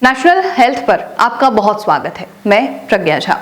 National health पर आपका बहुत स्वागत है। मैं प्रज्ञा झा।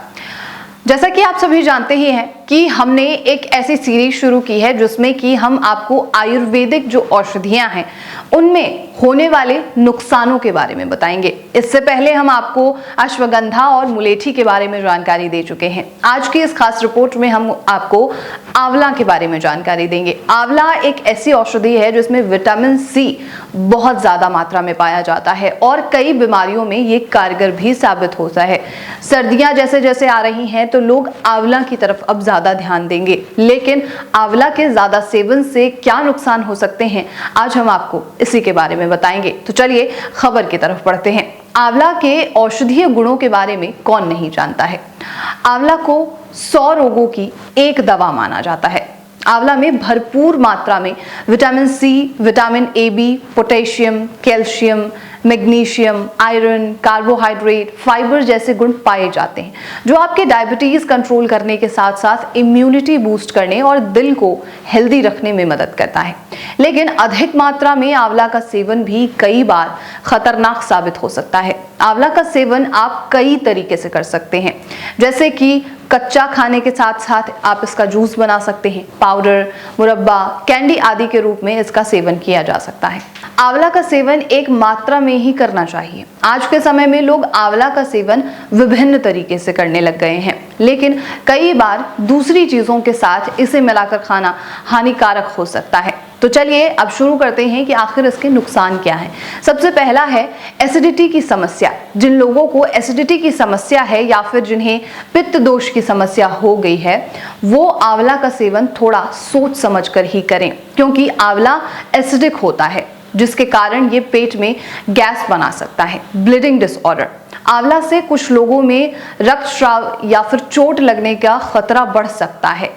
जैसा कि आप सभी जानते ही हैं कि हमने एक ऐसी सीरीज शुरू की है जिसमें कि हम आपको आयुर्वेदिक जो औषधियां हैं उनमें होने वाले नुकसानों के बारे में बताएंगे। इससे पहले हम आपको अश्वगंधा और मुलेठी के बारे में जानकारी दे चुके हैं। आज की इस खास रिपोर्ट में हम आपको आंवला के बारे में जानकारी देंगे। आंवला एक ऐसी औषधि है जिसमें विटामिन सी बहुत ज्यादा मात्रा में पाया जाता है और कई बीमारियों में ये कारगर भी साबित होता है। सर्दियां जैसे जैसे आ रही हैं तो लोग आंवला की तरफ अब ज्यादा ध्यान देंगे, लेकिन आंवला के ज्यादा सेवन से क्या नुकसान हो सकते हैं आज हम आपको इसी के बारे में बताएंगे। तो चलिए खबर की तरफ बढ़ते हैं। आंवला के औषधीय गुणों के बारे में कौन नहीं जानता है। आंवला को 100 रोगों की एक दवा माना जाता है। आंवला में भरपूर मात्रा में vitamin C, vitamin A B, potassium, calcium, magnesium, iron, carbohydrate, fibre जैसे गुण पाए जाते हैं जो आपके डायबिटीज कंट्रोल करने के साथ साथ इम्यूनिटी बूस्ट करने और दिल को हेल्दी रखने में मदद करता है। लेकिन अधिक मात्रा में आंवला का सेवन भी कई बार खतरनाक साबित हो सकता है। आंवला का सेवन आप कई तरीके से कर सकते हैं, जैसे कि कच्चा खाने के साथ साथ आप इसका जूस बना सकते हैं, पाउडर, मुरब्बा, कैंडी आदि के रूप में इसका सेवन किया जा सकता है। आंवला का सेवन एक मात्रा में ही करना चाहिए। आज के समय में लोग आंवला का सेवन विभिन्न तरीके से करने लग गए हैं, लेकिन कई बार दूसरी चीजों के साथ इसे मिलाकर खाना हानिकारक हो सकता है। तो चलिए अब शुरू करते हैं कि आखिर इसके नुकसान क्या हैं। सबसे पहला है एसिडिटी की समस्या। जिन लोगों को एसिडिटी की समस्या है या फिर जिन्हें पित्त दोष की समस्या हो गई है वो आंवला का सेवन थोड़ा सोच समझ कर ही करें, क्योंकि आंवला एसिडिक होता है जिसके कारण ये पेट में गैस बना सकता है। Bleeding disorder. आंवला से कुछ लोगों में रक्तस्राव या फिर चोट लगने का खतरा बढ़ सकता है।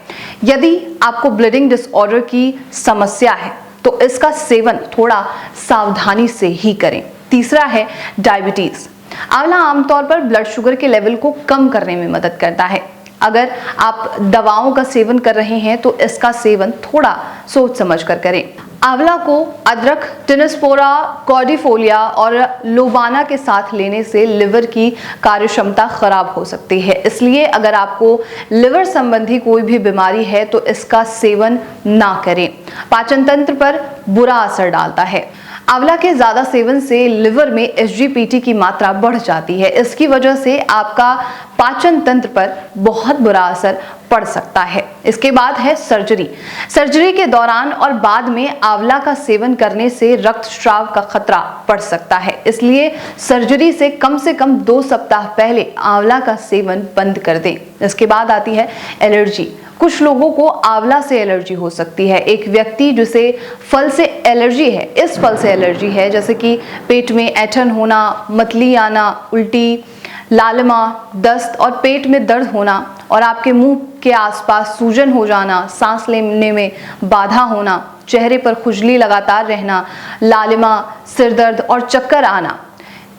यदि आपको ब्लीडिंग डिसऑर्डर की समस्या है तो इसका सेवन थोड़ा सावधानी से ही करें। तीसरा है डायबिटीज। आंवला आमतौर पर ब्लड शुगर के लेवल को कम करने में मदद करता है। अगर आप दवाओं का सेवन कर रहे हैं तो इसका सेवन थोड़ा सोच समझ कर करें। आंवला को अदरक, टिनस्पोरा, कॉर्डिफोलिया और लोबाना के साथ लेने से लिवर की कार्यक्षमता खराब हो सकती है। इसलिए अगर आपको लिवर संबंधी कोई भी बीमारी है तो इसका सेवन ना करें। पाचन तंत्र पर बुरा असर डालता है। आंवला के ज्यादा सेवन से लिवर में एसजीपीटी की मात्रा बढ़ जाती है। इसकी वजह से आपका पाचन तंत्र पर बहुत बुरा असर पड़ सकता है। इसके बाद है सर्जरी। सर्जरी के दौरान और बाद में आंवला का सेवन करने से रक्तस्राव का खतरा बढ़ सकता है। इसलिए सर्जरी से कम 2 सप्ताह पहले आंवला का सेवन बंद कर दें। इसके बाद आती है एलर्जी। कुछ लोगों को आंवला से एलर्जी हो सकती है। एक व्यक्ति जिसे फल से एलर्जी है, इस फल से एलर्जी है, जैसे कि पेट में ऐंठन होना, मतली आना, उल्टी, लालिमा, दस्त और पेट में दर्द होना और आपके मुंह के आसपास सूजन हो जाना, सांस लेने में बाधा होना, चेहरे पर खुजली लगातार रहना, लालिमा, सिर दर्द और चक्कर आना,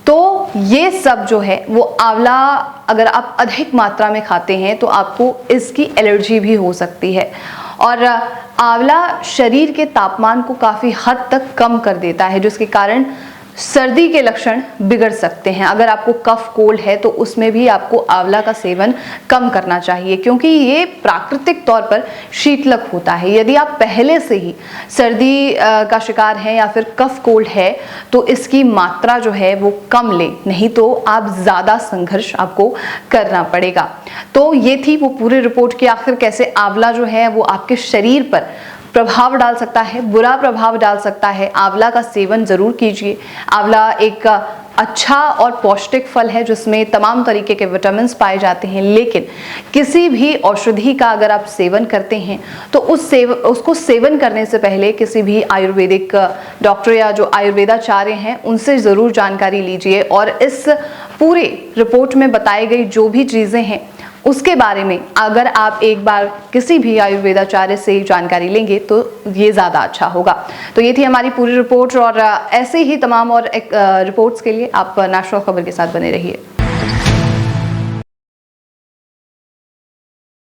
तो ये सब जो है वो आंवला अगर आप अधिक मात्रा में खाते हैं तो आपको इसकी एलर्जी भी हो सकती है। और आंवला शरीर के तापमान को काफ़ी हद तक कम कर देता है, जिसके कारण सर्दी के लक्षण बिगड़ सकते हैं। अगर आपको कफ कोल्ड है तो उसमें भी आपको आंवला का सेवन कम करना चाहिए, क्योंकि ये प्राकृतिक तौर पर शीतलक होता है। यदि आप पहले से ही सर्दी का शिकार हैं या फिर कफ कोल्ड है तो इसकी मात्रा जो है वो कम लें, नहीं तो आप ज़्यादा संघर्ष आपको करना पड़ेगा। तो ये थी वो पूरी रिपोर्ट कि आखिर कैसे आंवला जो है वो आपके शरीर पर प्रभाव डाल सकता है, बुरा प्रभाव डाल सकता है। आंवला का सेवन जरूर कीजिए। आंवला एक अच्छा और पौष्टिक फल है जिसमें तमाम तरीके के विटामिन्स पाए जाते हैं, लेकिन किसी भी औषधि का अगर आप सेवन करते हैं तो उसको सेवन करने से पहले किसी भी आयुर्वेदिक डॉक्टर या जो आयुर्वेदाचार्य हैं उनसे ज़रूर जानकारी लीजिए और इस पूरे रिपोर्ट में बताई गई जो भी चीज़ें हैं उसके बारे में अगर आप एक बार किसी भी आयुर्वेदाचार्य से जानकारी लेंगे तो ये ज़्यादा अच्छा होगा। तो ये थी हमारी पूरी रिपोर्ट और ऐसे ही तमाम और रिपोर्ट्स के लिए आप नेशनल खबर के साथ बने रहिए।